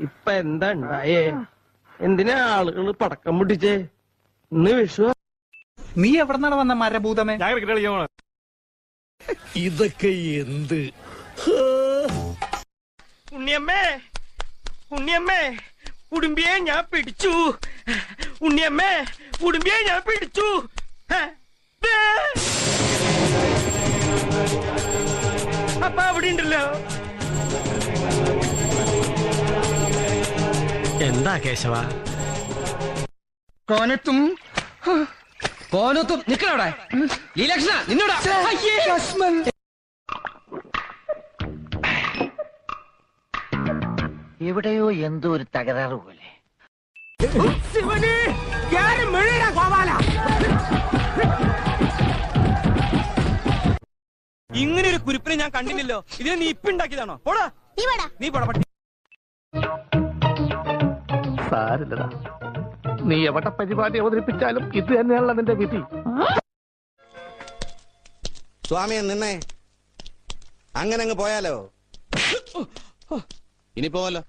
ഇപ്പൊ എന്താ ഉണ്ടായേ? എന്തിനാ ആളുകള് പടക്കം പൊട്ടിച്ചേ? ഇന്ന് വിഷു. നീ എവിടെന്നാണ് വന്ന മരഭൂതമേ? ഇതൊക്കെ എന്ത്? ഉണ്ണിയമ്മേ, ഉണ്ണിയമ്മേ, ഉടുമ്പിയെ ഞാൻ പിടിച്ചു. ഉണ്ണിയമ്മേ, ഉടുമ്പിയെ ഞാൻ പിടിച്ചു. അപ്പ അവിടെ ഉണ്ടല്ലോ. എന്താ കേശവ? കോനത്തും നിക്കണവിടെ. ലീലക്ഷണ നിന്നോടാ. എവിടെയോ എന്തോ ഒരു തകരാറ് പോലെ. ഇങ്ങനെ ഒരു കുരിപ്പിനെ ഞാൻ കണ്ടില്ലല്ലോ. ഇതിനെ നീ ഇപ്പിണ്ടാക്കിയതാണോ? പോടാ നീ പോടാ പട്ടി. സാരില്ലടാ, നീ എവിടെ പരിപാടി അവതരിപ്പിച്ചാലും ഇത് തന്നെയാണല്ലോ നിന്റെ വിധി. സ്വാമിയെ നിന്നേ, അങ്ങനെ അങ്ങ് പോയാലോ? ഇനി പോവല്ലോ.